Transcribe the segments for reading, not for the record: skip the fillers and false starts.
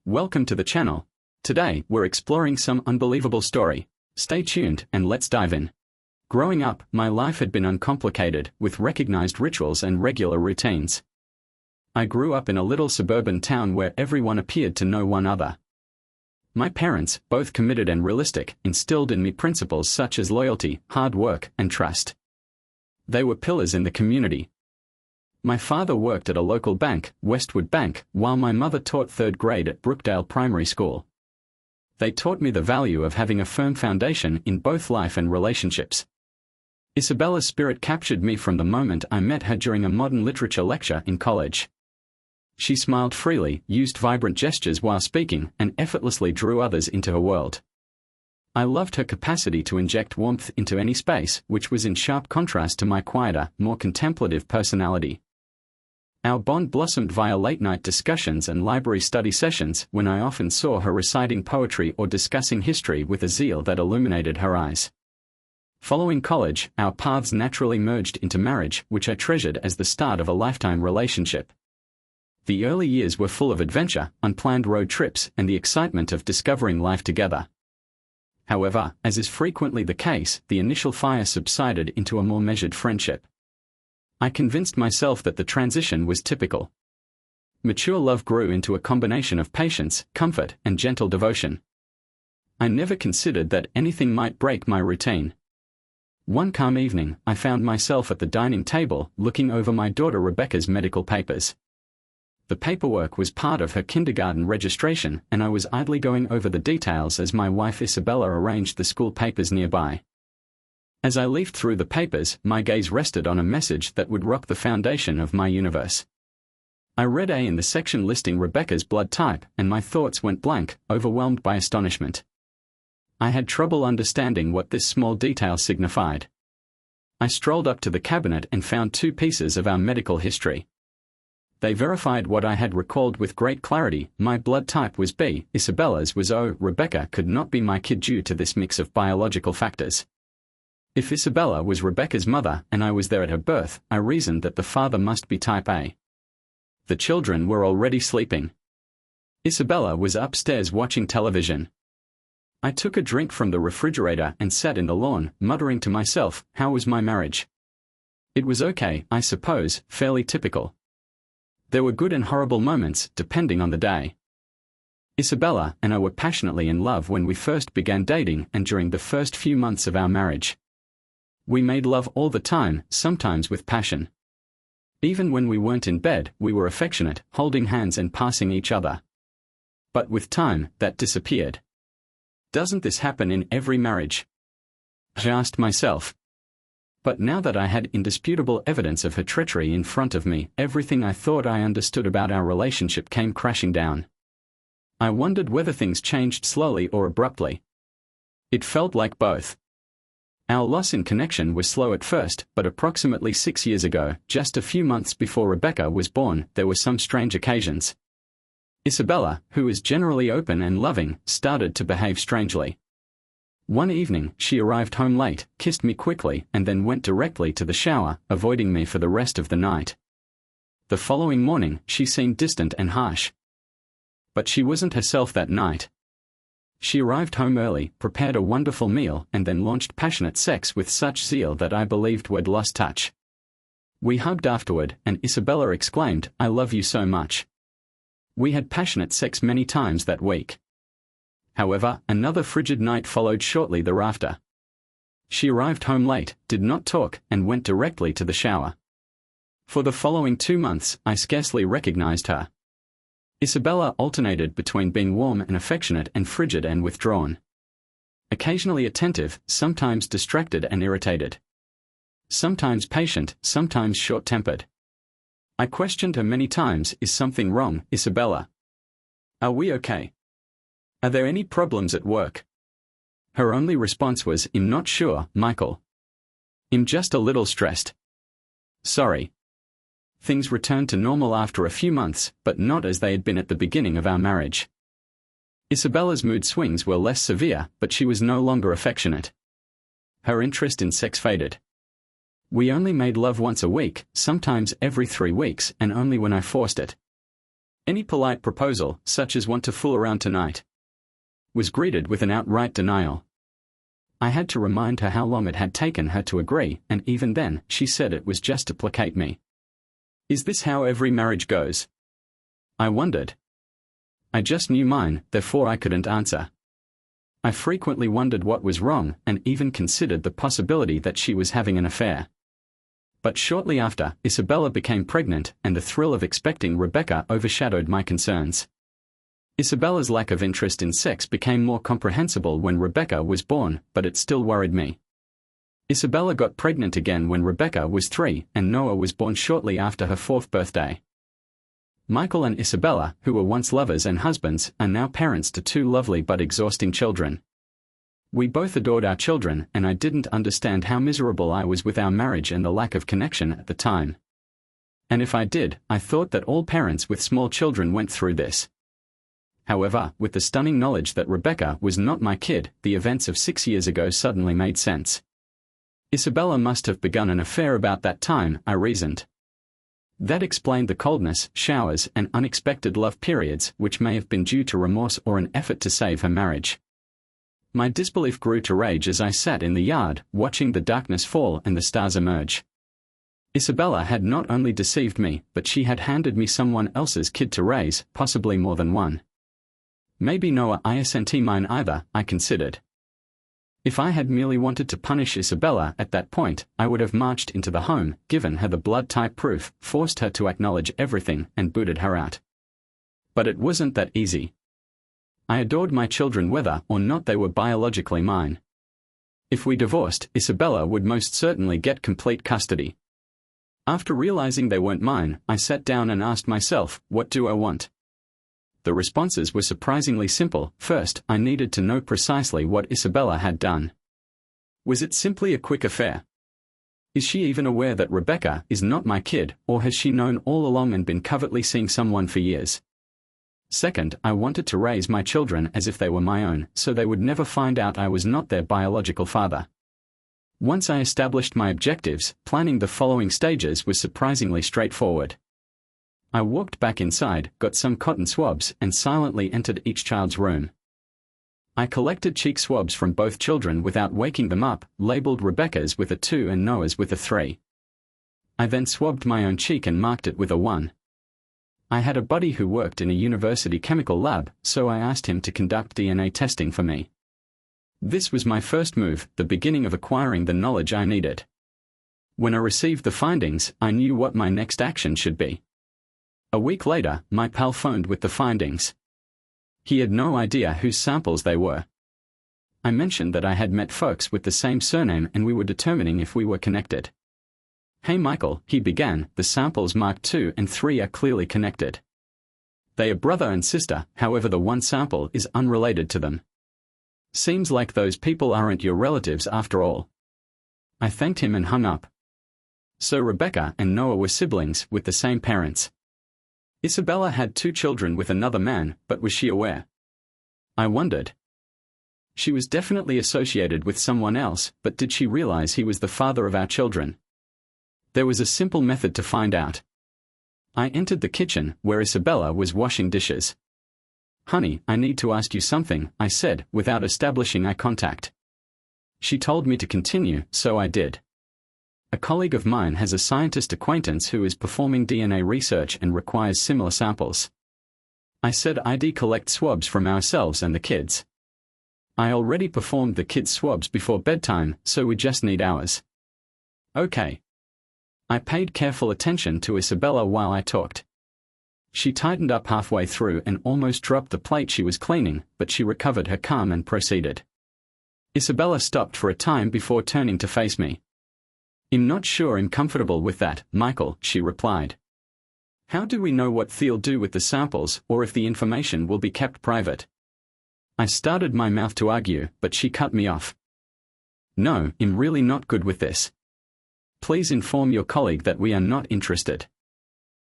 Welcome to the channel. Today, we're exploring some unbelievable story. Stay tuned and let's dive in. Growing up, my life had been uncomplicated, with recognized rituals and regular routines. I grew up in a little suburban town where everyone appeared to know one another. My parents, both committed and realistic, instilled in me principles such as loyalty, hard work, and trust. They were pillars in the community. My father worked at a local bank, Westwood Bank, while my mother taught third grade at Brookdale Primary School. They taught me the value of having a firm foundation in both life and relationships. Isabella's spirit captured me from the moment I met her during a modern literature lecture in college. She smiled freely, used vibrant gestures while speaking, and effortlessly drew others into her world. I loved her capacity to inject warmth into any space, which was in sharp contrast to my quieter, more contemplative personality. Our bond blossomed via late-night discussions and library study sessions, when I often saw her reciting poetry or discussing history with a zeal that illuminated her eyes. Following college, our paths naturally merged into marriage, which I treasured as the start of a lifetime relationship. The early years were full of adventure, unplanned road trips, and the excitement of discovering life together. However, as is frequently the case, the initial fire subsided into a more measured friendship. I convinced myself that the transition was typical. Mature love grew into a combination of patience, comfort, and gentle devotion. I never considered that anything might break my routine. One calm evening, I found myself at the dining table, looking over my daughter Rebecca's medical papers. The paperwork was part of her kindergarten registration, and I was idly going over the details as my wife Isabella arranged the school papers nearby. As I leafed through the papers, my gaze rested on a message that would rock the foundation of my universe. I read A in the section listing Rebecca's blood type, and my thoughts went blank, overwhelmed by astonishment. I had trouble understanding what this small detail signified. I strolled up to the cabinet and found two pieces of our medical history. They verified what I had recalled with great clarity. My blood type was B, Isabella's was O. Rebecca could not be my kid due to this mix of biological factors. If Isabella was Rebecca's mother and I was there at her birth, I reasoned that the father must be type A. The children were already sleeping. Isabella was upstairs watching television. I took a drink from the refrigerator and sat in the lawn, muttering to myself, how was my marriage? It was okay, I suppose, fairly typical. There were good and horrible moments, depending on the day. Isabella and I were passionately in love when we first began dating and during the first few months of our marriage. We made love all the time, sometimes with passion. Even when we weren't in bed, we were affectionate, holding hands and passing each other. But with time, that disappeared. Doesn't this happen in every marriage? I asked myself. But now that I had indisputable evidence of her treachery in front of me, everything I thought I understood about our relationship came crashing down. I wondered whether things changed slowly or abruptly. It felt like both. Our loss in connection was slow at first, but approximately 6 years ago, just a few months before Rebecca was born, there were some strange occasions. Isabella, who is generally open and loving, started to behave strangely. One evening, she arrived home late, kissed me quickly, and then went directly to the shower, avoiding me for the rest of the night. The following morning, she seemed distant and harsh. But she wasn't herself that night. She arrived home early, prepared a wonderful meal, and then launched passionate sex with such zeal that I believed we'd lost touch. We hugged afterward, and Isabella exclaimed, I love you so much. We had passionate sex many times that week. However, another frigid night followed shortly thereafter. She arrived home late, did not talk, and went directly to the shower. For the following 2 months, I scarcely recognized her. Isabella alternated between being warm and affectionate and frigid and withdrawn. Occasionally attentive, sometimes distracted and irritated. Sometimes patient, sometimes short-tempered. I questioned her many times, is something wrong, Isabella? Are we okay? Are there any problems at work? Her only response was, I'm not sure, Michael. I'm just a little stressed. Sorry. Things returned to normal after a few months, but not as they had been at the beginning of our marriage. Isabella's mood swings were less severe, but she was no longer affectionate. Her interest in sex faded. We only made love once a week, sometimes every 3 weeks, and only when I forced it. Any polite proposal, such as "want to fool around tonight?" was greeted with an outright denial. I had to remind her how long it had taken her to agree, and even then, she said it was just to placate me. Is this how every marriage goes? I wondered. I just knew mine, therefore I couldn't answer. I frequently wondered what was wrong, and even considered the possibility that she was having an affair. But shortly after, Isabella became pregnant, and the thrill of expecting Rebecca overshadowed my concerns. Isabella's lack of interest in sex became more comprehensible when Rebecca was born, but it still worried me. Isabella got pregnant again when Rebecca was 3, and Noah was born shortly after her 4th birthday. Michael and Isabella, who were once lovers and husbands, are now parents to 2 lovely but exhausting children. We both adored our children, and I didn't understand how miserable I was with our marriage and the lack of connection at the time. And if I did, I thought that all parents with small children went through this. However, with the stunning knowledge that Rebecca was not my kid, the events of 6 years ago suddenly made sense. Isabella must have begun an affair about that time, I reasoned. That explained the coldness, showers, and unexpected love periods, which may have been due to remorse or an effort to save her marriage. My disbelief grew to rage as I sat in the yard, watching the darkness fall and the stars emerge. Isabella had not only deceived me, but she had handed me someone else's kid to raise, possibly more than one. Maybe Noah isn't mine either, I considered. If I had merely wanted to punish Isabella at that point, I would have marched into the home, given her the blood-type proof, forced her to acknowledge everything, and booted her out. But it wasn't that easy. I adored my children whether or not they were biologically mine. If we divorced, Isabella would most certainly get complete custody. After realizing they weren't mine, I sat down and asked myself, what do I want? The responses were surprisingly simple. First, I needed to know precisely what Isabella had done. Was it simply a quick affair? Is she even aware that Rebecca is not my kid, or has she known all along and been covertly seeing someone for years? Second, I wanted to raise my children as if they were my own, so they would never find out I was not their biological father. Once I established my objectives, planning the following stages was surprisingly straightforward. I walked back inside, got some cotton swabs, and silently entered each child's room. I collected cheek swabs from both children without waking them up, labeled Rebecca's with a 2 and Noah's with a 3. I then swabbed my own cheek and marked it with a 1. I had a buddy who worked in a university chemical lab, so I asked him to conduct DNA testing for me. This was my first move, the beginning of acquiring the knowledge I needed. When I received the findings, I knew what my next action should be. A week later, my pal phoned with the findings. He had no idea whose samples they were. I mentioned that I had met folks with the same surname and we were determining if we were connected. "Hey Michael," he began, "the samples marked 2 and 3 are clearly connected. They are brother and sister, however the one sample is unrelated to them. Seems like those people aren't your relatives after all." I thanked him and hung up. So Rebecca and Noah were siblings with the same parents. Isabella had 2 children with another man, but was she aware? I wondered. She was definitely associated with someone else, but did she realize he was the father of our children? There was a simple method to find out. I entered the kitchen, where Isabella was washing dishes. "Honey, I need to ask you something," I said, without establishing eye contact. She told me to continue, so I did. "A colleague of mine has a scientist acquaintance who is performing DNA research and requires similar samples." I said I'd collect swabs from ourselves and the kids. I already performed the kids' swabs before bedtime, so we just need ours. Okay. I paid careful attention to Isabella while I talked. She tightened up halfway through and almost dropped the plate she was cleaning, but she recovered her calm and proceeded. Isabella stopped for a time before turning to face me. "I'm not sure I'm comfortable with that, Michael," she replied. "How do we know what they'll do with the samples, or if the information will be kept private?" I started my mouth to argue, but she cut me off. "No, I'm really not good with this. Please inform your colleague that we are not interested."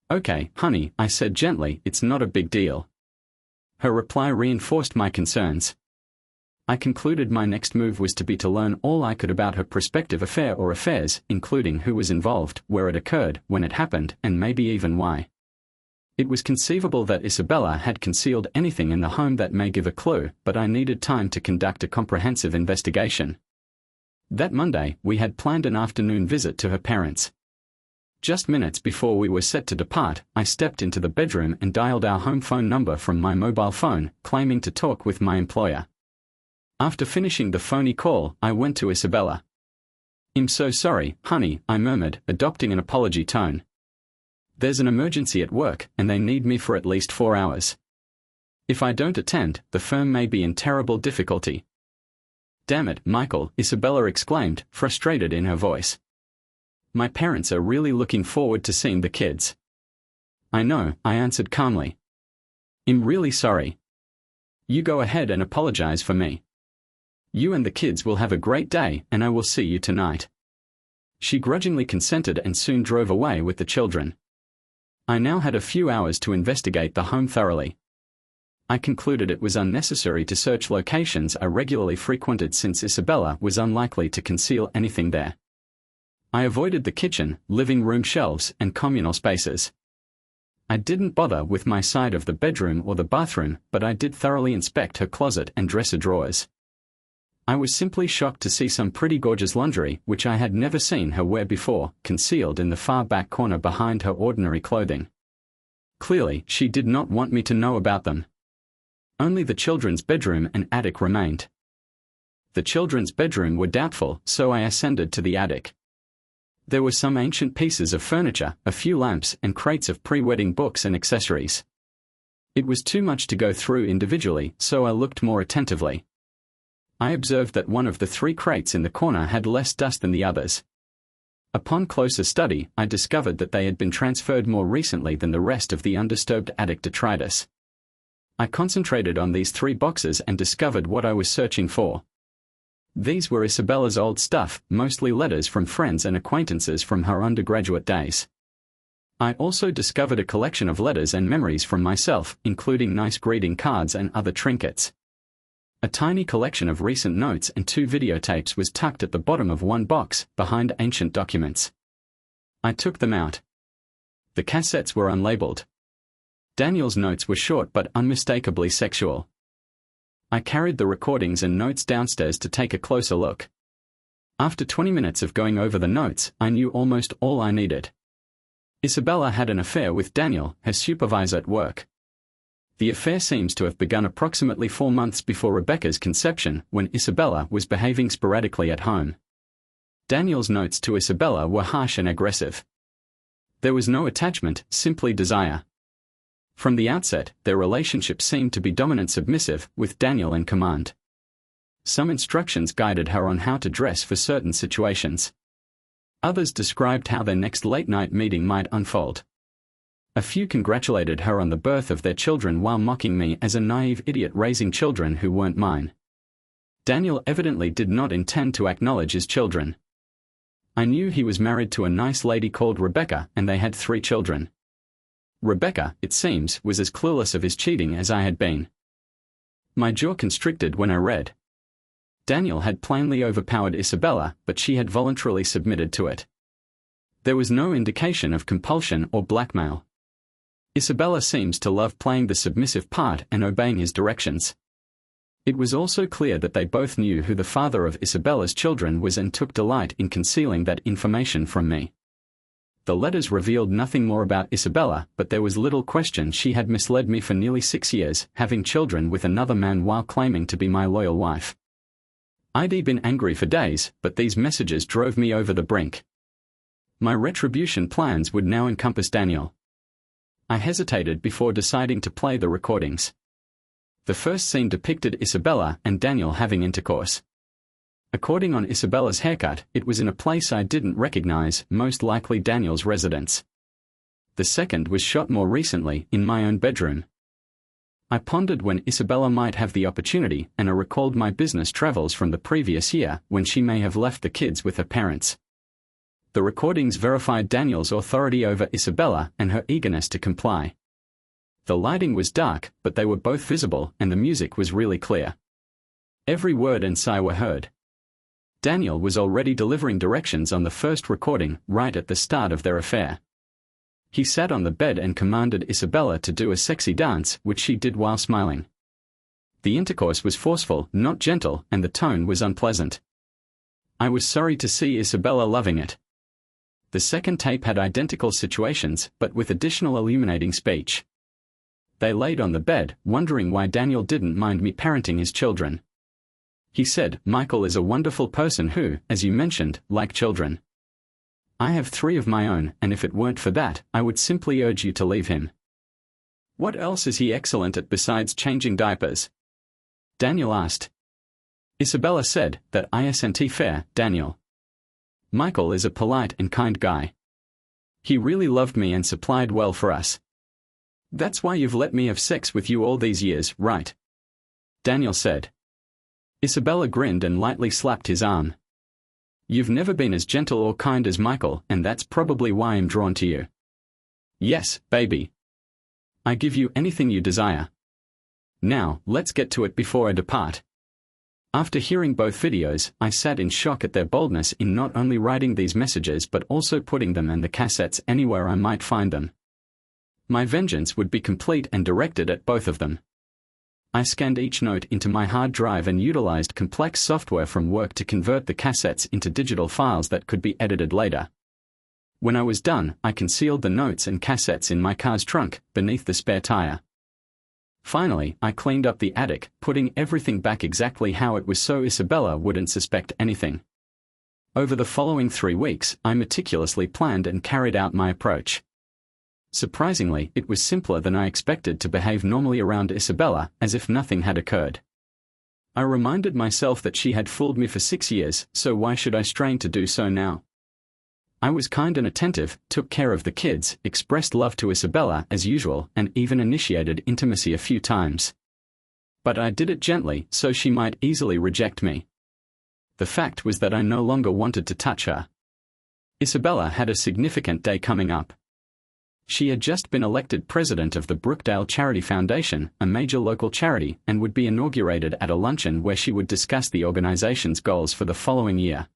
"Okay, honey," I said gently, "it's not a big deal." Her reply reinforced my concerns. I concluded my next move was to learn all I could about her prospective affair or affairs, including who was involved, where it occurred, when it happened, and maybe even why. It was conceivable that Isabella had concealed anything in the home that may give a clue, but I needed time to conduct a comprehensive investigation. That Monday, we had planned an afternoon visit to her parents. Just minutes before we were set to depart, I stepped into the bedroom and dialed our home phone number from my mobile phone, claiming to talk with my employer. After finishing the phony call, I went to Isabella. "I'm so sorry, honey," I murmured, adopting an apology tone. "There's an emergency at work, and they need me for at least 4 hours. If I don't attend, the firm may be in terrible difficulty." "Damn it, Michael," Isabella exclaimed, frustrated in her voice. "My parents are really looking forward to seeing the kids." "I know," I answered calmly. "I'm really sorry. You go ahead and apologize for me. You and the kids will have a great day, and I will see you tonight." She grudgingly consented and soon drove away with the children. I now had a few hours to investigate the home thoroughly. I concluded it was unnecessary to search locations I regularly frequented since Isabella was unlikely to conceal anything there. I avoided the kitchen, living room shelves, and communal spaces. I didn't bother with my side of the bedroom or the bathroom, but I did thoroughly inspect her closet and dresser drawers. I was simply shocked to see some pretty gorgeous lingerie, which I had never seen her wear before, concealed in the far back corner behind her ordinary clothing. Clearly, she did not want me to know about them. Only the children's bedroom and attic remained. The children's bedroom were doubtful, so I ascended to the attic. There were some ancient pieces of furniture, a few lamps, and crates of pre-wedding books and accessories. It was too much to go through individually, so I looked more attentively. I observed that one of the 3 crates in the corner had less dust than the others. Upon closer study, I discovered that they had been transferred more recently than the rest of the undisturbed attic detritus. I concentrated on these 3 boxes and discovered what I was searching for. These were Isabella's old stuff, mostly letters from friends and acquaintances from her undergraduate days. I also discovered a collection of letters and memories from myself, including nice greeting cards and other trinkets. A tiny collection of recent notes and 2 videotapes was tucked at the bottom of one box, behind ancient documents. I took them out. The cassettes were unlabeled. Daniel's notes were short but unmistakably sexual. I carried the recordings and notes downstairs to take a closer look. After 20 minutes of going over the notes, I knew almost all I needed. Isabella had an affair with Daniel, her supervisor at work. The affair seems to have begun approximately 4 months before Rebecca's conception, when Isabella was behaving sporadically at home. Daniel's notes to Isabella were harsh and aggressive. There was no attachment, simply desire. From the outset, their relationship seemed to be dominant-submissive, with Daniel in command. Some instructions guided her on how to dress for certain situations. Others described how their next late-night meeting might unfold. A few congratulated her on the birth of their children while mocking me as a naive idiot raising children who weren't mine. Daniel evidently did not intend to acknowledge his children. I knew he was married to a nice lady called Rebecca, and they had 3 children. Rebecca, it seems, was as clueless of his cheating as I had been. My jaw constricted when I read. Daniel had plainly overpowered Isabella, but she had voluntarily submitted to it. There was no indication of compulsion or blackmail. Isabella seems to love playing the submissive part and obeying his directions. It was also clear that they both knew who the father of Isabella's children was and took delight in concealing that information from me. The letters revealed nothing more about Isabella, but there was little question she had misled me for nearly 6 years, having children with another man while claiming to be my loyal wife. I'd been angry for days, but these messages drove me over the brink. My retribution plans would now encompass Daniel. I hesitated before deciding to play the recordings. The first scene depicted Isabella and Daniel having intercourse. According on Isabella's haircut, it was in a place I didn't recognize, most likely Daniel's residence. The second was shot more recently, in my own bedroom. I pondered when Isabella might have the opportunity, and I recalled my business travels from the previous year, when she may have left the kids with her parents. The recordings verified Daniel's authority over Isabella and her eagerness to comply. The lighting was dark, but they were both visible, and the music was really clear. Every word and sigh were heard. Daniel was already delivering directions on the first recording, right at the start of their affair. He sat on the bed and commanded Isabella to do a sexy dance, which she did while smiling. The intercourse was forceful, not gentle, and the tone was unpleasant. I was sorry to see Isabella loving it. The second tape had identical situations, but with additional illuminating speech. They laid on the bed, wondering why Daniel didn't mind me parenting his children. He said, "Michael is a wonderful person who, as you mentioned, like children. I have 3 of my own, and if it weren't for that, I would simply urge you to leave him." "What else is he excellent at besides changing diapers?" Daniel asked. Isabella said, "That isn't fair, Daniel. Michael is a polite and kind guy. He really loved me and supplied well for us. That's why you've let me have sex with you all these years, right?" Daniel said. Isabella grinned and lightly slapped his arm. "You've never been as gentle or kind as Michael, and that's probably why I'm drawn to you." "Yes, baby. I give you anything you desire. Now, let's get to it before I depart." After hearing both videos, I sat in shock at their boldness in not only writing these messages but also putting them and the cassettes anywhere I might find them. My vengeance would be complete and directed at both of them. I scanned each note into my hard drive and utilized complex software from work to convert the cassettes into digital files that could be edited later. When I was done, I concealed the notes and cassettes in my car's trunk, beneath the spare tire. Finally, I cleaned up the attic, putting everything back exactly how it was so Isabella wouldn't suspect anything. Over the following 3 weeks, I meticulously planned and carried out my approach. Surprisingly, it was simpler than I expected to behave normally around Isabella, as if nothing had occurred. I reminded myself that she had fooled me for 6 years, so why should I strain to do so now? I was kind and attentive, took care of the kids, expressed love to Isabella as usual, and even initiated intimacy a few times. But I did it gently, so she might easily reject me. The fact was that I no longer wanted to touch her. Isabella had a significant day coming up. She had just been elected president of the Brookdale Charity Foundation, a major local charity, and would be inaugurated at a luncheon where she would discuss the organization's goals for the following year.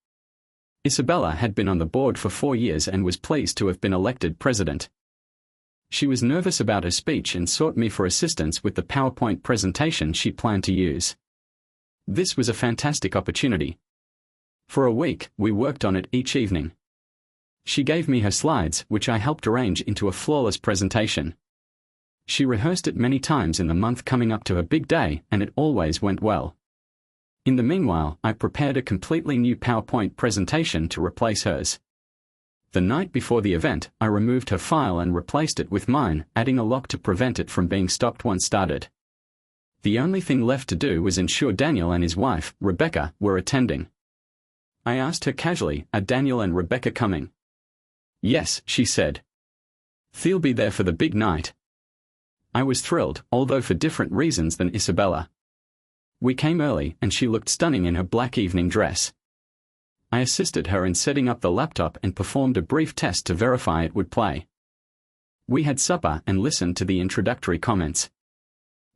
Isabella had been on the board for 4 years and was pleased to have been elected president. She was nervous about her speech and sought me for assistance with the PowerPoint presentation she planned to use. This was a fantastic opportunity. For a week, we worked on it each evening. She gave me her slides, which I helped arrange into a flawless presentation. She rehearsed it many times in the month coming up to her big day, and it always went well. In the meanwhile, I prepared a completely new PowerPoint presentation to replace hers. The night before the event, I removed her file and replaced it with mine, adding a lock to prevent it from being stopped once started. The only thing left to do was ensure Daniel and his wife, Rebecca, were attending. I asked her casually, "Are Daniel and Rebecca coming?" "Yes," she said. "They'll be there for the big night." I was thrilled, although for different reasons than Isabella. We came early, and she looked stunning in her black evening dress. I assisted her in setting up the laptop and performed a brief test to verify it would play. We had supper and listened to the introductory comments.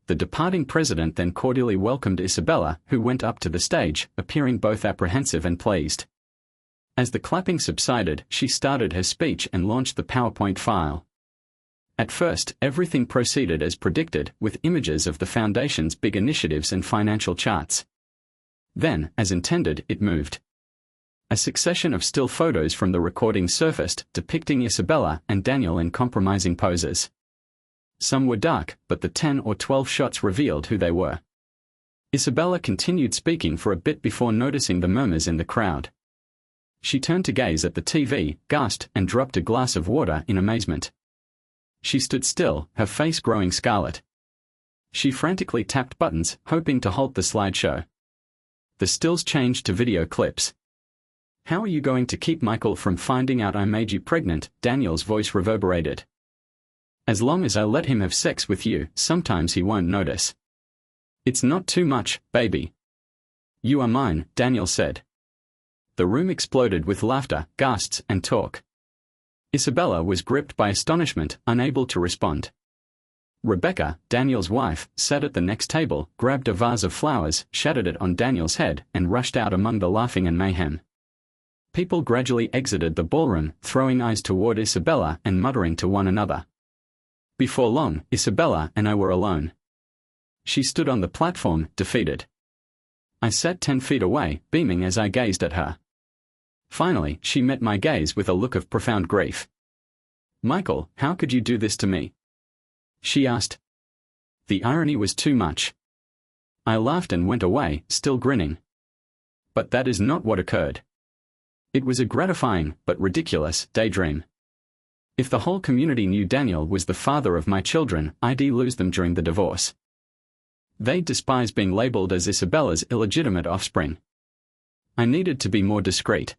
The departing president then cordially welcomed Isabella, who went up to the stage, appearing both apprehensive and pleased. As the clapping subsided, she started her speech and launched the PowerPoint file. At first, everything proceeded as predicted, with images of the Foundation's big initiatives and financial charts. Then, as intended, it moved. A succession of still photos from the recording surfaced, depicting Isabella and Daniel in compromising poses. Some were dark, but the 10 or 12 shots revealed who they were. Isabella continued speaking for a bit before noticing the murmurs in the crowd. She turned to gaze at the TV, gasped, and dropped a glass of water in amazement. She stood still, her face growing scarlet. She frantically tapped buttons, hoping to halt the slideshow. The stills changed to video clips. "How are you going to keep Michael from finding out I made you pregnant?" Daniel's voice reverberated. "As long as I let him have sex with you, sometimes he won't notice. It's not too much, baby." "You are mine," Daniel said. The room exploded with laughter, gasps, and talk. Isabella was gripped by astonishment, unable to respond. Rebecca, Daniel's wife, sat at the next table, grabbed a vase of flowers, shattered it on Daniel's head, and rushed out among the laughing and mayhem. People gradually exited the ballroom, throwing eyes toward Isabella and muttering to one another. Before long, Isabella and I were alone. She stood on the platform, defeated. I sat 10 feet away, beaming as I gazed at her. Finally, she met my gaze with a look of profound grief. "Michael, how could you do this to me?" she asked. The irony was too much. I laughed and went away, still grinning. But that is not what occurred. It was a gratifying, but ridiculous, daydream. If the whole community knew Daniel was the father of my children, I'd lose them during the divorce. They'd despise being labeled as Isabella's illegitimate offspring. I needed to be more discreet.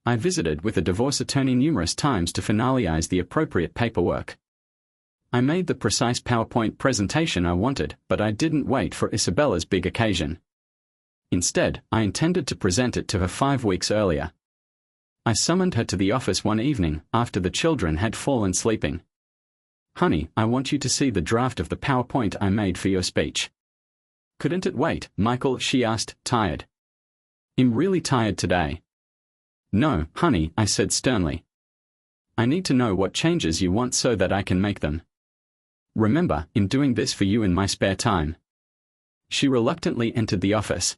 I visited with a divorce attorney numerous times to finalize the appropriate paperwork. I made the precise PowerPoint presentation I wanted, but I didn't wait for Isabella's big occasion. Instead, I intended to present it to her 5 weeks earlier. I summoned her to the office one evening, after the children had fallen sleeping. "Honey, I want you to see the draft of the PowerPoint I made for your speech." "Couldn't it wait, Michael?" she asked, tired. "I'm really tired today." "No, honey," I said sternly. "I need to know what changes you want so that I can make them. Remember, I'm doing this for you in my spare time." She reluctantly entered the office.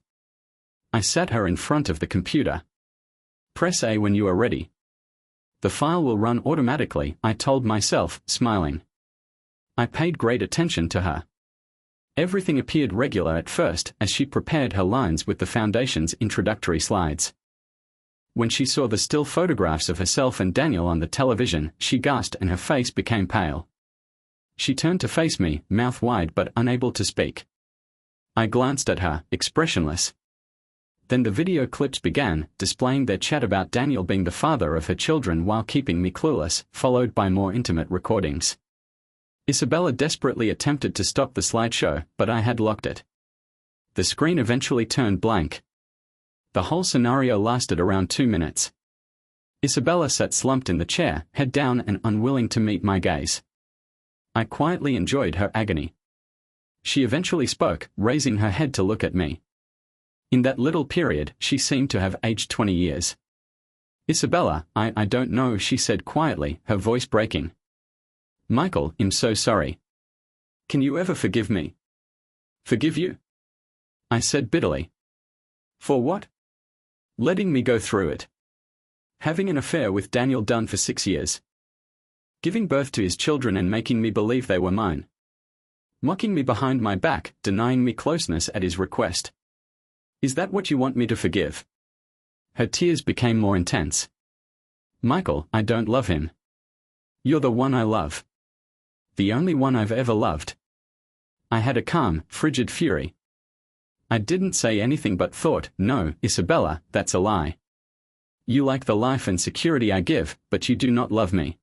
I sat her in front of the computer. "Press A when you are ready." "The file will run automatically," I told myself, smiling. I paid great attention to her. Everything appeared regular at first as she prepared her lines with the foundation's introductory slides. When she saw the still photographs of herself and Daniel on the television, she gasped and her face became pale. She turned to face me, mouth wide but unable to speak. I glanced at her, expressionless. Then the video clips began, displaying their chat about Daniel being the father of her children while keeping me clueless, followed by more intimate recordings. Isabella desperately attempted to stop the slideshow, but I had locked it. The screen eventually turned blank. The whole scenario lasted around 2 minutes. Isabella sat slumped in the chair, head down and unwilling to meet my gaze. I quietly enjoyed her agony. She eventually spoke, raising her head to look at me. In that little period, she seemed to have aged 20 years. "Isabella, I don't know," she said quietly, her voice breaking. "Michael, I'm so sorry. Can you ever forgive me?" "Forgive you?" I said bitterly. "For what?" "Letting me go through it. Having an affair with Daniel Dunn for 6 years. Giving birth to his children and making me believe they were mine. Mocking me behind my back, denying me closeness at his request. Is that what you want me to forgive?" Her tears became more intense. "Michael, I don't love him. You're the one I love. The only one I've ever loved." I had a calm, frigid fury. I didn't say anything but thought, "No, Isabella, that's a lie. You like the life and security I give, but you do not love me.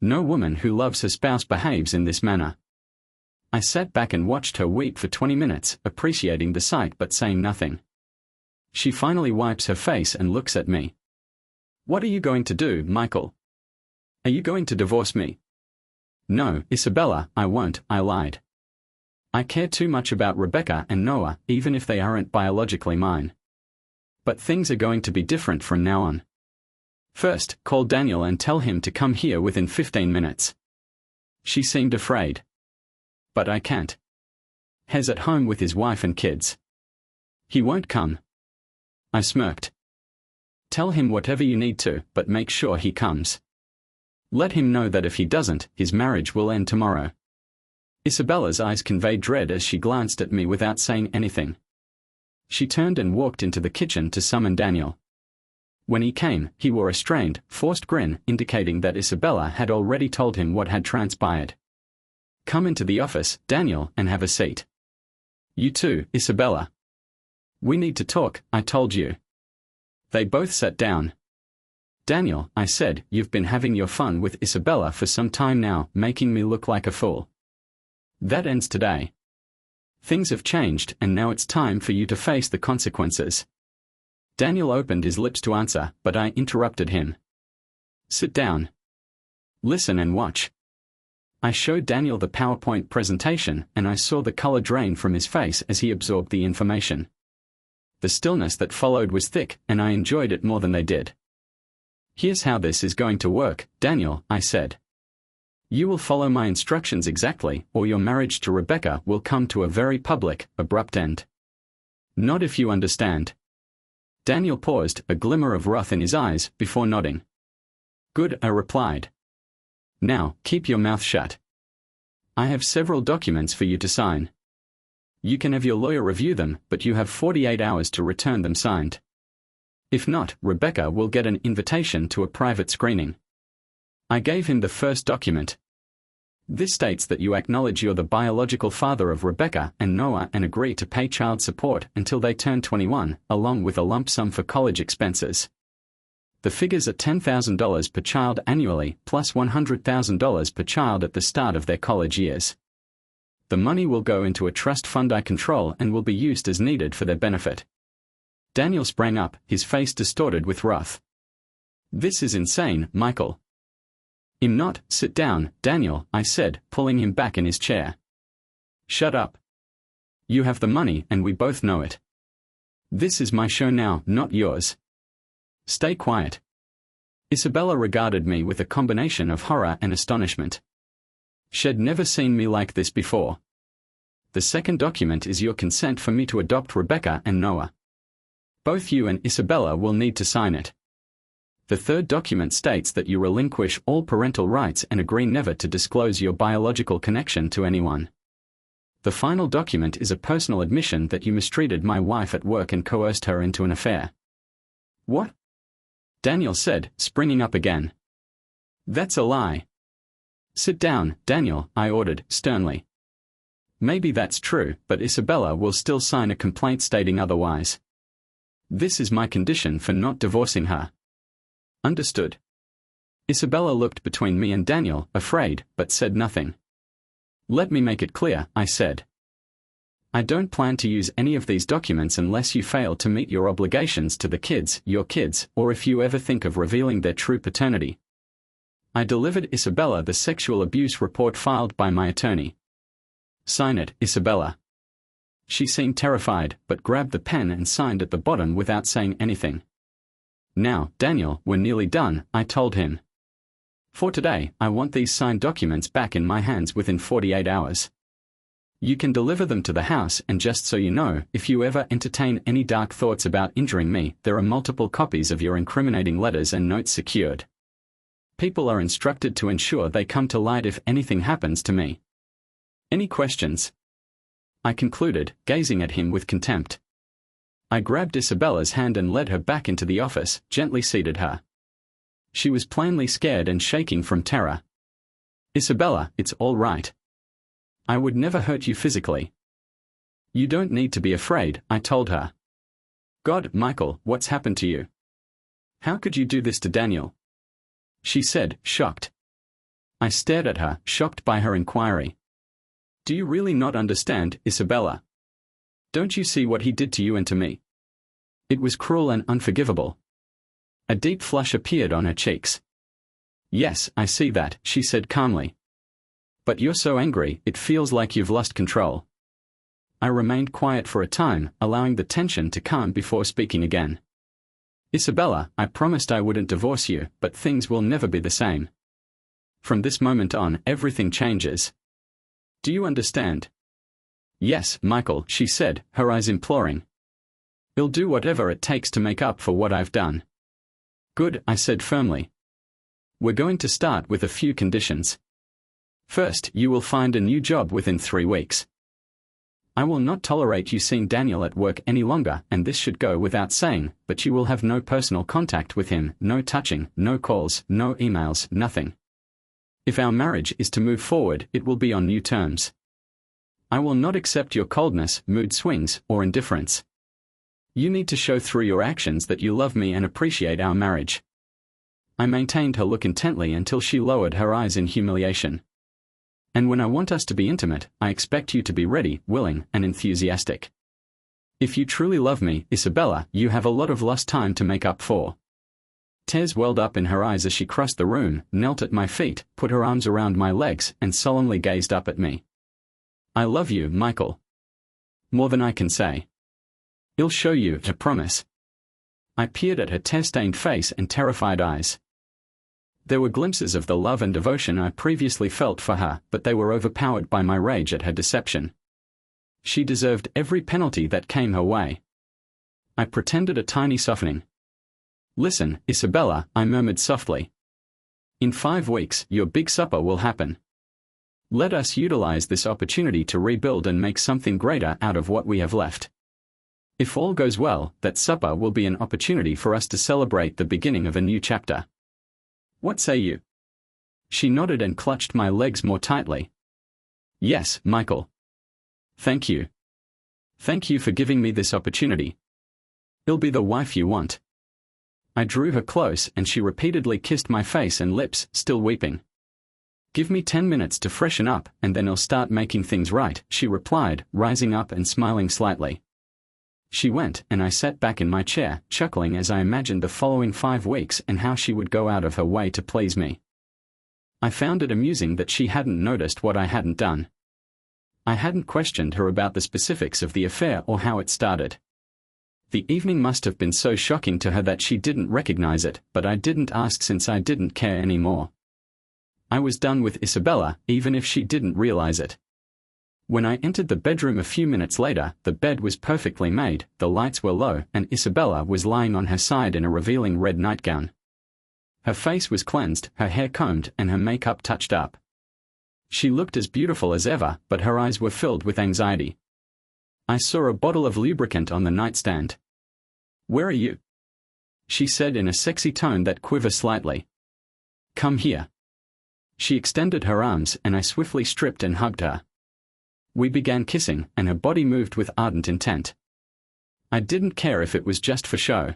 No woman who loves her spouse behaves in this manner." I sat back and watched her weep for 20 minutes, appreciating the sight but saying nothing. She finally wipes her face and looks at me. "What are you going to do, Michael? Are you going to divorce me?" "No, Isabella, I won't," I lied. "I care too much about Rebecca and Noah, even if they aren't biologically mine. But things are going to be different from now on. First, call Daniel and tell him to come here within 15 minutes. She seemed afraid. "But I can't. He's at home with his wife and kids. He won't come." I smirked. "Tell him whatever you need to, but make sure he comes. Let him know that if he doesn't, his marriage will end tomorrow." Isabella's eyes conveyed dread as she glanced at me without saying anything. She turned and walked into the kitchen to summon Daniel. When he came, he wore a strained, forced grin, indicating that Isabella had already told him what had transpired. "Come into the office, Daniel, and have a seat. You too, Isabella. We need to talk, I told you." They both sat down. "Daniel," I said, "you've been having your fun with Isabella for some time now, making me look like a fool. That ends today. Things have changed and now it's time for you to face the consequences." Daniel opened his lips to answer, but I interrupted him. "Sit down. Listen and watch." I showed Daniel the PowerPoint presentation and I saw the color drain from his face as he absorbed the information. The stillness that followed was thick, and I enjoyed it more than they did. "Here's how this is going to work, Daniel," I said. "You will follow my instructions exactly, or your marriage to Rebecca will come to a very public, abrupt end. Not if you understand." Daniel paused, a glimmer of wrath in his eyes, before nodding. "Good," I replied. "Now, keep your mouth shut. I have several documents for you to sign. You can have your lawyer review them, but you have 48 hours to return them signed. If not, Rebecca will get an invitation to a private screening." I gave him the first document. "This states that you acknowledge you're the biological father of Rebecca and Noah and agree to pay child support until they turn 21, along with a lump sum for college expenses. The figures are $10,000 per child annually, plus $100,000 per child at the start of their college years. The money will go into a trust fund I control and will be used as needed for their benefit." Daniel sprang up, his face distorted with wrath. "This is insane, Michael." "I'm not. Sit down, Daniel," I said, pulling him back in his chair. "Shut up. You have the money and we both know it. This is my show now, not yours. Stay quiet." Isabella regarded me with a combination of horror and astonishment. She'd never seen me like this before. "The second document is your consent for me to adopt Rebecca and Noah. Both you and Isabella will need to sign it. The third document states that you relinquish all parental rights and agree never to disclose your biological connection to anyone. The final document is a personal admission that you mistreated my wife at work and coerced her into an affair." "What?" Daniel said, springing up again. "That's a lie." "Sit down, Daniel," I ordered, sternly. "Maybe that's true, but Isabella will still sign a complaint stating otherwise. This is my condition for not divorcing her." "Understood." Isabella looked between me and Daniel, afraid, but said nothing. "Let me make it clear," I said. "I don't plan to use any of these documents unless you fail to meet your obligations to the kids, your kids, or if you ever think of revealing their true paternity." I delivered Isabella the sexual abuse report filed by my attorney. "Sign it, Isabella." She seemed terrified, but grabbed the pen and signed at the bottom without saying anything. "Now, Daniel, we're nearly done," I told him. "For today, I want these signed documents back in my hands within 48 hours. You can deliver them to the house, and just so you know, if you ever entertain any dark thoughts about injuring me, there are multiple copies of your incriminating letters and notes secured. People are instructed to ensure they come to light if anything happens to me. Any questions?" I concluded, gazing at him with contempt. I grabbed Isabella's hand and led her back into the office, gently seated her. She was plainly scared and shaking from terror. "Isabella, it's all right. I would never hurt you physically." "You don't need to be afraid," I told her. "God, Michael, what's happened to you? How could you do this to Daniel?" she said, shocked. I stared at her, shocked by her inquiry. "Do you really not understand, Isabella? Don't you see what he did to you and to me? It was cruel and unforgivable." A deep flush appeared on her cheeks. "Yes, I see that," she said calmly. "But you're so angry, it feels like you've lost control." I remained quiet for a time, allowing the tension to calm before speaking again. "Isabella, I promised I wouldn't divorce you, but things will never be the same. From this moment on, everything changes. Do you understand?" "Yes, Michael," she said, her eyes imploring. "I'll do whatever it takes to make up for what I've done." "Good," I said firmly. "We're going to start with a few conditions. First, you will find a new job within 3 weeks. I will not tolerate you seeing Daniel at work any longer, and this should go without saying, but you will have no personal contact with him, no touching, no calls, no emails, nothing. If our marriage is to move forward, it will be on new terms. I will not accept your coldness, mood swings, or indifference. You need to show through your actions that you love me and appreciate our marriage." I maintained her look intently until she lowered her eyes in humiliation. "And when I want us to be intimate, I expect you to be ready, willing, and enthusiastic. If you truly love me, Isabella, you have a lot of lost time to make up for." Tears welled up in her eyes as she crossed the room, knelt at my feet, put her arms around my legs, and solemnly gazed up at me. "I love you, Michael. More than I can say. I'll show you, I promise. I peered at her tear-stained face and terrified eyes. There were glimpses of the love and devotion I previously felt for her, but they were overpowered by my rage at her deception. She deserved every penalty that came her way. I pretended a tiny softening. Listen, Isabella, I murmured softly. In 5 weeks, your big supper will happen. Let us utilize this opportunity to rebuild and make something greater out of what we have left. If all goes well, that supper will be an opportunity for us to celebrate the beginning of a new chapter. What say you? She nodded and clutched my legs more tightly. Yes, Michael. Thank you. Thank you for giving me this opportunity. I'll be the wife you want. I drew her close and she repeatedly kissed my face and lips, still weeping. Give me 10 minutes to freshen up and then I'll start making things right, she replied, rising up and smiling slightly. She went and I sat back in my chair, chuckling as I imagined the following 5 weeks and how she would go out of her way to please me. I found it amusing that she hadn't noticed what I hadn't done. I hadn't questioned her about the specifics of the affair or how it started. The evening must have been so shocking to her that she didn't recognize it, but I didn't ask since I didn't care anymore. I was done with Isabella, even if she didn't realize it. When I entered the bedroom a few minutes later, the bed was perfectly made, the lights were low, and Isabella was lying on her side in a revealing red nightgown. Her face was cleansed, her hair combed, and her makeup touched up. She looked as beautiful as ever, but her eyes were filled with anxiety. I saw a bottle of lubricant on the nightstand. Where are you? She said in a sexy tone that quivered slightly. Come here. She extended her arms and I swiftly stripped and hugged her. We began kissing, and her body moved with ardent intent. I didn't care if it was just for show.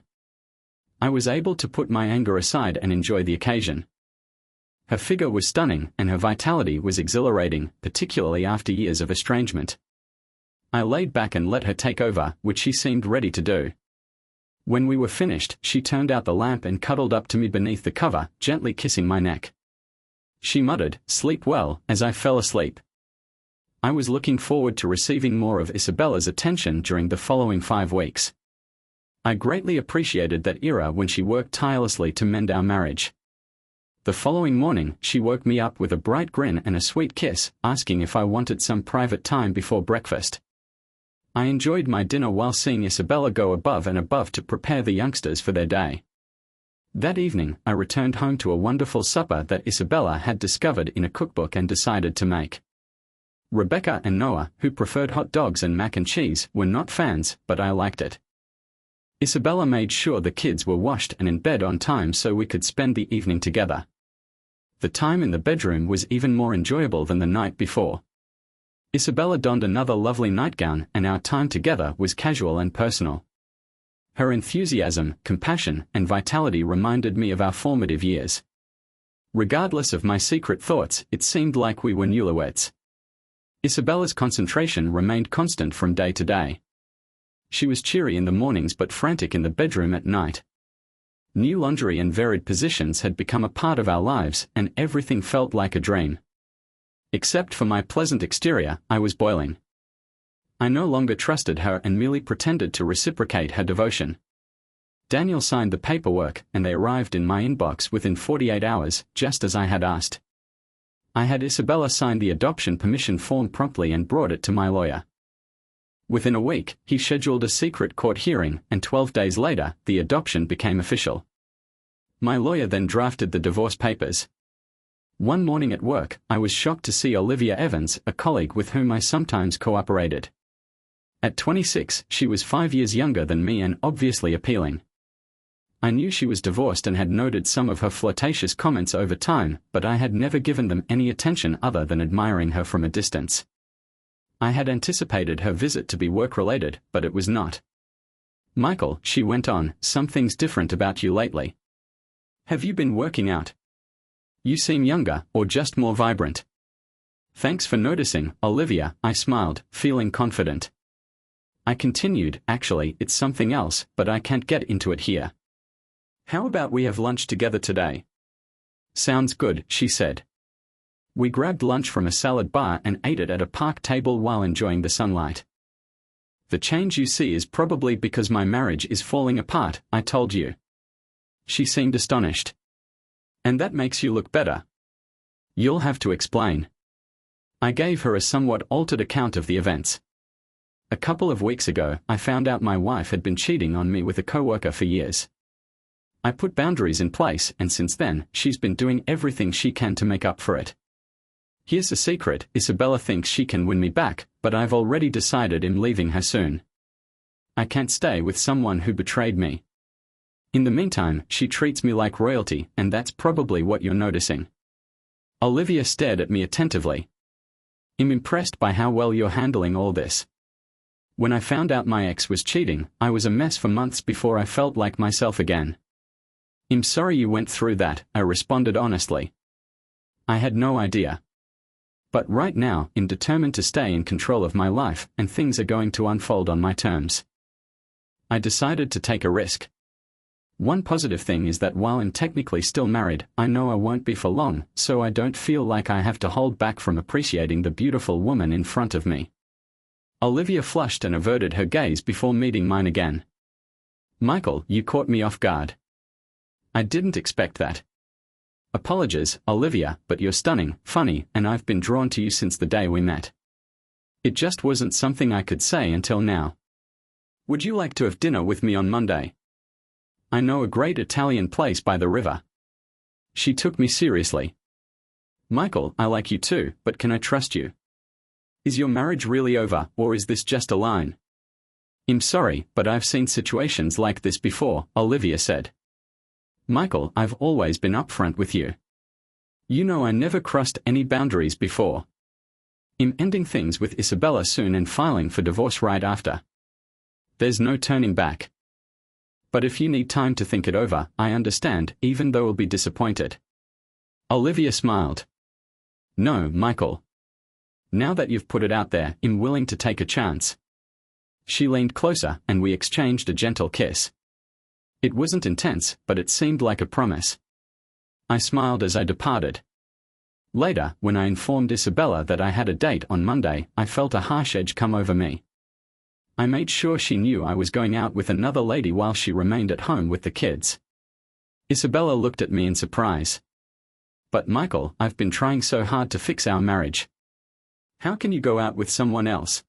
I was able to put my anger aside and enjoy the occasion. Her figure was stunning, and her vitality was exhilarating, particularly after years of estrangement. I laid back and let her take over, which she seemed ready to do. When we were finished, she turned out the lamp and cuddled up to me beneath the cover, gently kissing my neck. She muttered, "Sleep well," as I fell asleep. I was looking forward to receiving more of Isabella's attention during the following 5 weeks. I greatly appreciated that era when she worked tirelessly to mend our marriage. The following morning, she woke me up with a bright grin and a sweet kiss, asking if I wanted some private time before breakfast. I enjoyed my dinner while seeing Isabella go above and above to prepare the youngsters for their day. That evening, I returned home to a wonderful supper that Isabella had discovered in a cookbook and decided to make. Rebecca and Noah, who preferred hot dogs and mac and cheese, were not fans, but I liked it. Isabella made sure the kids were washed and in bed on time so we could spend the evening together. The time in the bedroom was even more enjoyable than the night before. Isabella donned another lovely nightgown and our time together was casual and personal. Her enthusiasm, compassion, and vitality reminded me of our formative years. Regardless of my secret thoughts, it seemed like we were newlyweds. Isabella's concentration remained constant from day to day. She was cheery in the mornings but frantic in the bedroom at night. New lingerie and varied positions had become a part of our lives, and everything felt like a dream. Except for my pleasant exterior, I was boiling. I no longer trusted her and merely pretended to reciprocate her devotion. Daniel signed the paperwork, and they arrived in my inbox within 48 hours, just as I had asked. I had Isabella sign the adoption permission form promptly and brought it to my lawyer. Within a week, he scheduled a secret court hearing, and 12 days later, the adoption became official. My lawyer then drafted the divorce papers. One morning at work, I was shocked to see Olivia Evans, a colleague with whom I sometimes cooperated. At 26, she was 5 years younger than me and obviously appealing. I knew she was divorced and had noted some of her flirtatious comments over time, but I had never given them any attention other than admiring her from a distance. I had anticipated her visit to be work-related, but it was not. Michael, she went on, something's different about you lately. Have you been working out? You seem younger, or just more vibrant. Thanks for noticing, Olivia, I smiled, feeling confident. I continued, actually, it's something else, but I can't get into it here. How about we have lunch together today? Sounds good, she said. We grabbed lunch from a salad bar and ate it at a park table while enjoying the sunlight. The change you see is probably because my marriage is falling apart, I told you. She seemed astonished. And that makes you look better. You'll have to explain. I gave her a somewhat altered account of the events. A couple of weeks ago, I found out my wife had been cheating on me with a coworker for years. I put boundaries in place, and since then, she's been doing everything she can to make up for it. Here's the secret: Isabella thinks she can win me back, but I've already decided I'm leaving her soon. I can't stay with someone who betrayed me. In the meantime, she treats me like royalty, and that's probably what you're noticing. Olivia stared at me attentively. I'm impressed by how well you're handling all this. When I found out my ex was cheating, I was a mess for months before I felt like myself again. I'm sorry you went through that, I responded honestly. I had no idea. But right now, I'm determined to stay in control of my life, and things are going to unfold on my terms. I decided to take a risk. One positive thing is that while I'm technically still married, I know I won't be for long, so I don't feel like I have to hold back from appreciating the beautiful woman in front of me. Olivia flushed and averted her gaze before meeting mine again. Michael, you caught me off guard. I didn't expect that. Apologies, Olivia, but you're stunning, funny, and I've been drawn to you since the day we met. It just wasn't something I could say until now. Would you like to have dinner with me on Monday? I know a great Italian place by the river. She took me seriously. Michael, I like you too, but can I trust you? Is your marriage really over, or is this just a line? I'm sorry, but I've seen situations like this before, Olivia said. Michael, I've always been upfront with you. You know I never crossed any boundaries before. I'm ending things with Isabella soon and filing for divorce right after. There's no turning back. But if you need time to think it over, I understand, even though I'll be disappointed. Olivia smiled. No, Michael. Now that you've put it out there, I'm willing to take a chance. She leaned closer, and we exchanged a gentle kiss. It wasn't intense, but it seemed like a promise. I smiled as I departed. Later, when I informed Isabella that I had a date on Monday, I felt a harsh edge come over me. I made sure she knew I was going out with another lady while she remained at home with the kids. Isabella looked at me in surprise. But Michael, I've been trying so hard to fix our marriage. How can you go out with someone else?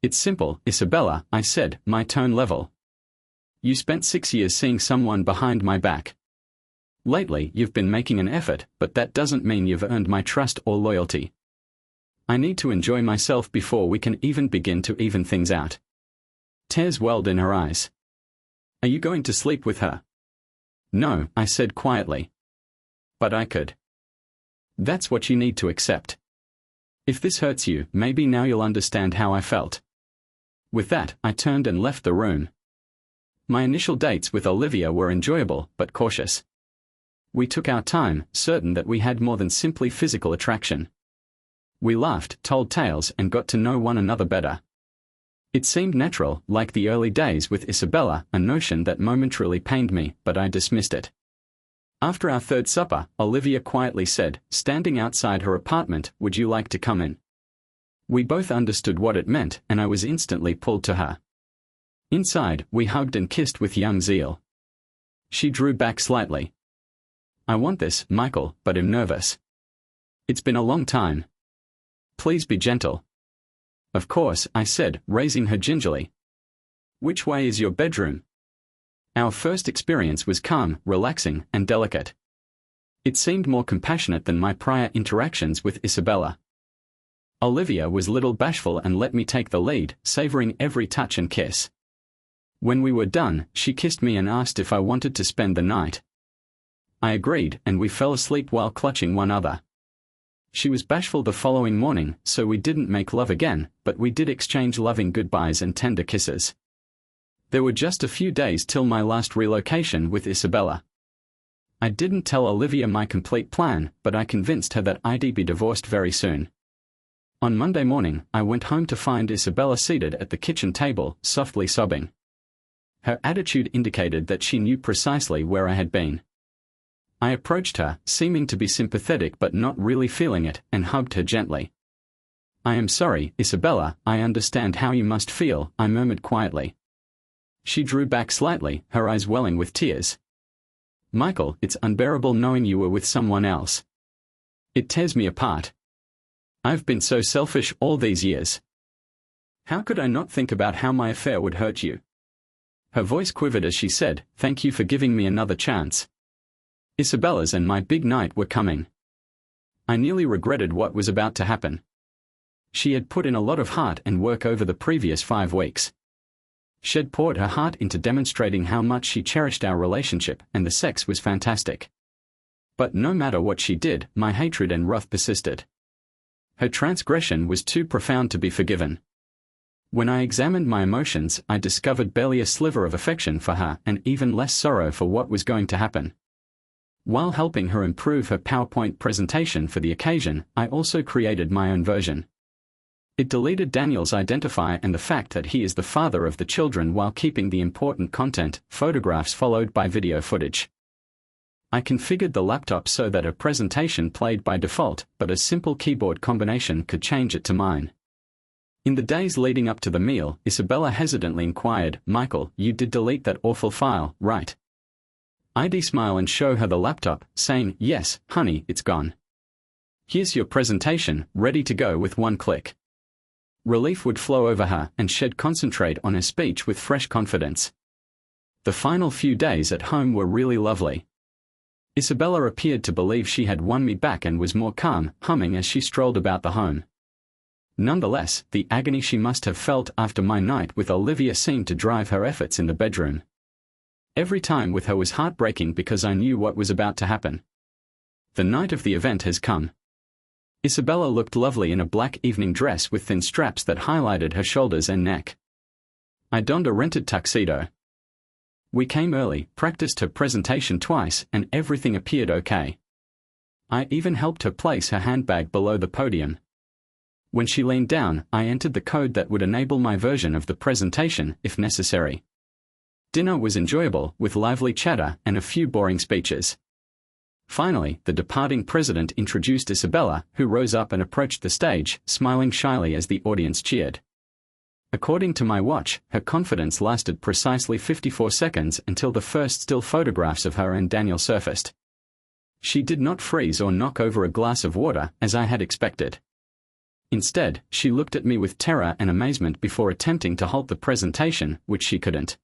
It's simple, Isabella, I said, my tone level. You spent 6 years seeing someone behind my back. Lately, you've been making an effort, but that doesn't mean you've earned my trust or loyalty. I need to enjoy myself before we can even begin to even things out. Tears welled in her eyes. Are you going to sleep with her? No, I said quietly. But I could. That's what you need to accept. If this hurts you, maybe now you'll understand how I felt. With that, I turned and left the room. My initial dates with Olivia were enjoyable, but cautious. We took our time, certain that we had more than simply physical attraction. We laughed, told tales, and got to know one another better. It seemed natural, like the early days with Isabella, a notion that momentarily pained me, but I dismissed it. After our third supper, Olivia quietly said, standing outside her apartment, "Would you like to come in?" We both understood what it meant, and I was instantly pulled to her. Inside, we hugged and kissed with young zeal. She drew back slightly. I want this, Michael, but I'm nervous. It's been a long time. Please be gentle. Of course, I said, raising her gingerly. Which way is your bedroom? Our first experience was calm, relaxing, and delicate. It seemed more compassionate than my prior interactions with Isabella. Olivia was a little bashful and let me take the lead, savoring every touch and kiss. When we were done, she kissed me and asked if I wanted to spend the night. I agreed, and we fell asleep while clutching one another. She was bashful the following morning, so we didn't make love again, but we did exchange loving goodbyes and tender kisses. There were just a few days till my last relocation with Isabella. I didn't tell Olivia my complete plan, but I convinced her that I'd be divorced very soon. On Monday morning, I went home to find Isabella seated at the kitchen table, softly sobbing. Her attitude indicated that she knew precisely where I had been. I approached her, seeming to be sympathetic but not really feeling it, and hugged her gently. I am sorry, Isabella, I understand how you must feel, I murmured quietly. She drew back slightly, her eyes welling with tears. Michael, it's unbearable knowing you were with someone else. It tears me apart. I've been so selfish all these years. How could I not think about how my affair would hurt you? Her voice quivered as she said, thank you for giving me another chance. Isabella's and my big night were coming. I nearly regretted what was about to happen. She had put in a lot of heart and work over the previous 5 weeks. She'd poured her heart into demonstrating how much she cherished our relationship, and the sex was fantastic. But no matter what she did, my hatred and wrath persisted. Her transgression was too profound to be forgiven. When I examined my emotions, I discovered barely a sliver of affection for her and even less sorrow for what was going to happen. While helping her improve her PowerPoint presentation for the occasion, I also created my own version. It deleted Daniel's identifier and the fact that he is the father of the children while keeping the important content, photographs followed by video footage. I configured the laptop so that a presentation played by default, but a simple keyboard combination could change it to mine. In the days leading up to the meal, Isabella hesitantly inquired, Michael, you did delete that awful file, right? I'd smile and show her the laptop, saying, yes, honey, it's gone. Here's your presentation, ready to go with one click. Relief would flow over her, and she'd concentrate on her speech with fresh confidence. The final few days at home were really lovely. Isabella appeared to believe she had won me back and was more calm, humming as she strolled about the home. Nonetheless, the agony she must have felt after my night with Olivia seemed to drive her efforts in the bedroom. Every time with her was heartbreaking because I knew what was about to happen. The night of the event has come. Isabella looked lovely in a black evening dress with thin straps that highlighted her shoulders and neck. I donned a rented tuxedo. We came early, practiced her presentation twice, and everything appeared okay. I even helped her place her handbag below the podium. When she leaned down, I entered the code that would enable my version of the presentation, if necessary. Dinner was enjoyable, with lively chatter and a few boring speeches. Finally, the departing president introduced Isabella, who rose up and approached the stage, smiling shyly as the audience cheered. According to my watch, her confidence lasted precisely 54 seconds until the first still photographs of her and Daniel surfaced. She did not freeze or knock over a glass of water, as I had expected. Instead, she looked at me with terror and amazement before attempting to halt the presentation, which she couldn't.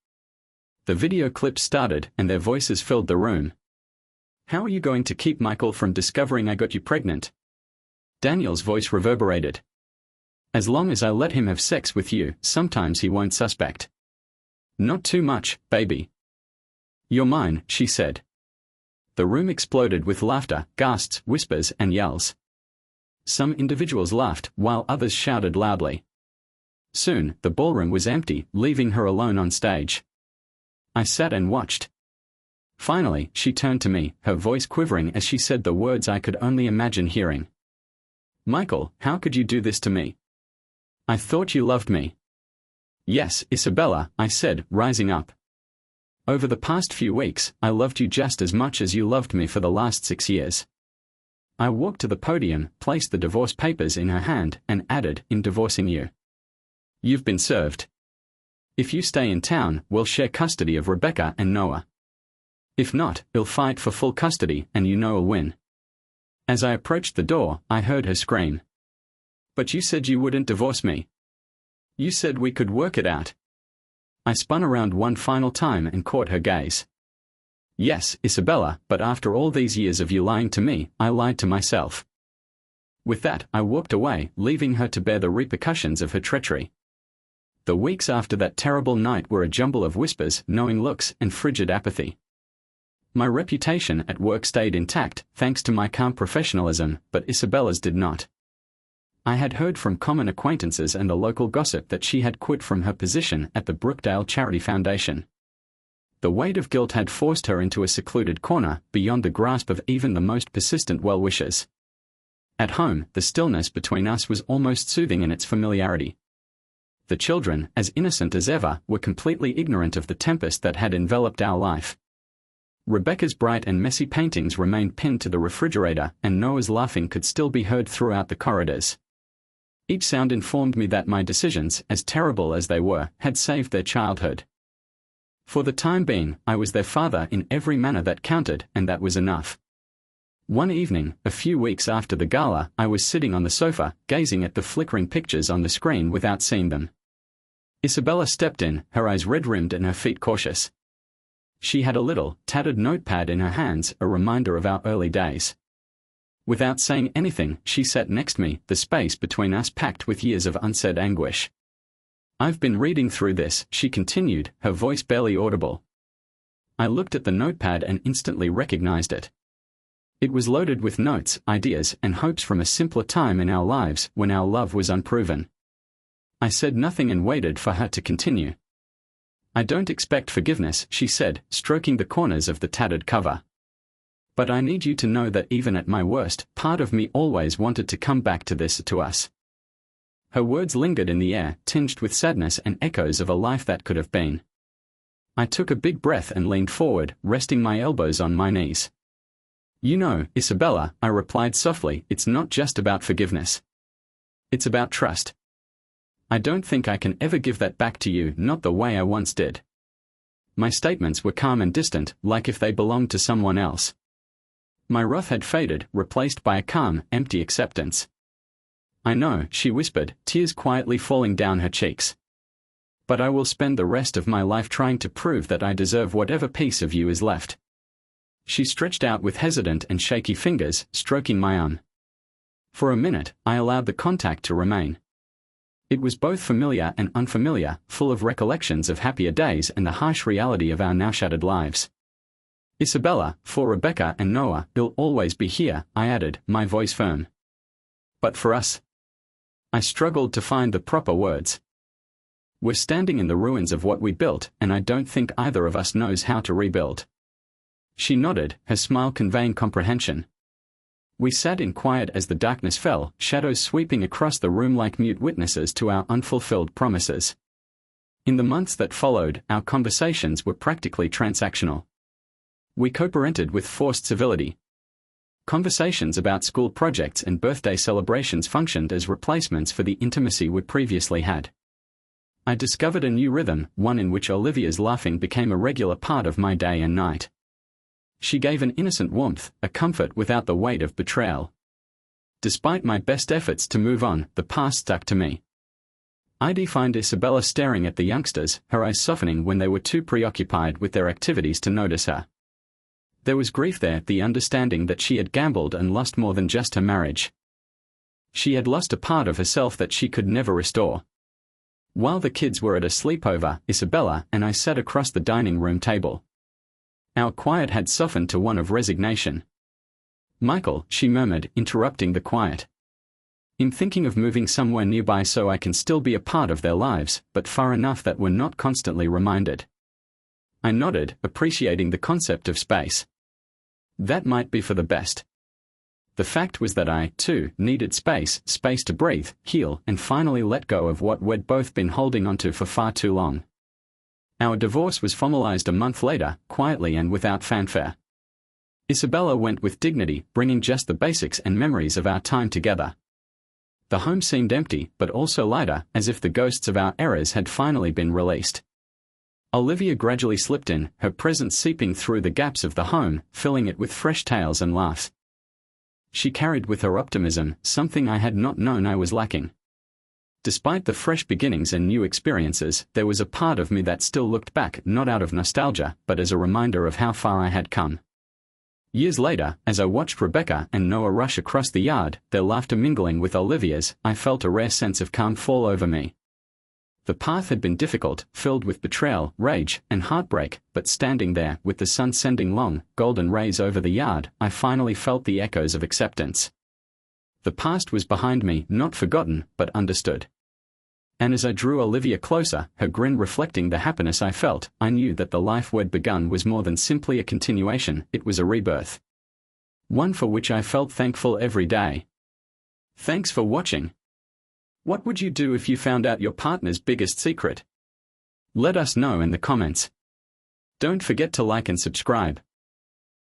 The video clip started, and their voices filled the room. How are you going to keep Michael from discovering I got you pregnant? Daniel's voice reverberated. As long as I let him have sex with you, sometimes he won't suspect. Not too much, baby. You're mine, she said. The room exploded with laughter, gasps, whispers, and yells. Some individuals laughed, while others shouted loudly. Soon, the ballroom was empty, leaving her alone on stage. I sat and watched. Finally, she turned to me, her voice quivering as she said the words I could only imagine hearing. Michael, how could you do this to me? I thought you loved me. Yes, Isabella, I said, rising up. Over the past few weeks, I loved you just as much as you loved me for the last 6 years. I walked to the podium, placed the divorce papers in her hand, and added, in divorcing you. You've been served. If you stay in town, we'll share custody of Rebecca and Noah. If not, we'll fight for full custody, and you know will win. As I approached the door, I heard her scream. But you said you wouldn't divorce me. You said we could work it out. I spun around one final time and caught her gaze. Yes, Isabella, but after all these years of you lying to me, I lied to myself. With that, I walked away, leaving her to bear the repercussions of her treachery. The weeks after that terrible night were a jumble of whispers, knowing looks, and frigid apathy. My reputation at work stayed intact, thanks to my calm professionalism, but Isabella's did not. I had heard from common acquaintances and a local gossip that she had quit from her position at the Brookdale Charity Foundation. The weight of guilt had forced her into a secluded corner, beyond the grasp of even the most persistent well-wishers. At home, the stillness between us was almost soothing in its familiarity. The children, as innocent as ever, were completely ignorant of the tempest that had enveloped our life. Rebecca's bright and messy paintings remained pinned to the refrigerator, and Noah's laughing could still be heard throughout the corridors. Each sound informed me that my decisions, as terrible as they were, had saved their childhood. For the time being, I was their father in every manner that counted, and that was enough. One evening, a few weeks after the gala, I was sitting on the sofa, gazing at the flickering pictures on the screen without seeing them. Isabella stepped in, her eyes red-rimmed and her feet cautious. She had a little, tattered notepad in her hands, a reminder of our early days. Without saying anything, she sat next to me, the space between us packed with years of unsaid anguish. "I've been reading through this," she continued, her voice barely audible. I looked at the notepad and instantly recognized it. It was loaded with notes, ideas, and hopes from a simpler time in our lives when our love was unproven. I said nothing and waited for her to continue. "I don't expect forgiveness," she said, stroking the corners of the tattered cover. "But I need you to know that even at my worst, part of me always wanted to come back to this, to us." Her words lingered in the air, tinged with sadness and echoes of a life that could have been. I took a big breath and leaned forward, resting my elbows on my knees. "You know, Isabella," I replied softly, "it's not just about forgiveness. It's about trust. I don't think I can ever give that back to you, not the way I once did." My statements were calm and distant, like if they belonged to someone else. My wrath had faded, replaced by a calm, empty acceptance. "I know," she whispered, tears quietly falling down her cheeks. "But I will spend the rest of my life trying to prove that I deserve whatever piece of you is left." She stretched out with hesitant and shaky fingers, stroking my arm. For a minute, I allowed the contact to remain. It was both familiar and unfamiliar, full of recollections of happier days and the harsh reality of our now shattered lives. "Isabella, for Rebecca and Noah, you'll always be here," I added, my voice firm. "But for us?" I struggled to find the proper words. "We're standing in the ruins of what we built, and I don't think either of us knows how to rebuild." She nodded, her smile conveying comprehension. We sat in quiet as the darkness fell, shadows sweeping across the room like mute witnesses to our unfulfilled promises. In the months that followed, our conversations were practically transactional. We co-parented with forced civility. Conversations about school projects and birthday celebrations functioned as replacements for the intimacy we previously had. I discovered a new rhythm, one in which Olivia's laughing became a regular part of my day and night. She gave an innocent warmth, a comfort without the weight of betrayal. Despite my best efforts to move on, the past stuck to me. I'd find Isabella staring at the youngsters, her eyes softening when they were too preoccupied with their activities to notice her. There was grief there, the understanding that she had gambled and lost more than just her marriage. She had lost a part of herself that she could never restore. While the kids were at a sleepover, Isabella and I sat across the dining room table. Our quiet had softened to one of resignation. "Michael," she murmured, interrupting the quiet. "I'm thinking of moving somewhere nearby so I can still be a part of their lives, but far enough that we're not constantly reminded." I nodded, appreciating the concept of space. That might be for the best. The fact was that I, too, needed space to breathe, heal, and finally let go of what we'd both been holding onto for far too long. Our divorce was formalized a month later, quietly and without fanfare. Isabella went with dignity, bringing just the basics and memories of our time together. The home seemed empty, but also lighter, as if the ghosts of our errors had finally been released. Olivia gradually slipped in, her presence seeping through the gaps of the home, filling it with fresh tales and laughs. She carried with her optimism, something I had not known I was lacking. Despite the fresh beginnings and new experiences, there was a part of me that still looked back, not out of nostalgia, but as a reminder of how far I had come. Years later, as I watched Rebecca and Noah rush across the yard, their laughter mingling with Olivia's, I felt a rare sense of calm fall over me. The path had been difficult, filled with betrayal, rage, and heartbreak, but standing there, with the sun sending long, golden rays over the yard, I finally felt the echoes of acceptance. The past was behind me, not forgotten, but understood. And as I drew Olivia closer, her grin reflecting the happiness I felt, I knew that the life we'd begun was more than simply a continuation, it was a rebirth. One for which I felt thankful every day. Thanks for watching. What would you do if you found out your partner's biggest secret? Let us know in the comments. Don't forget to like and subscribe.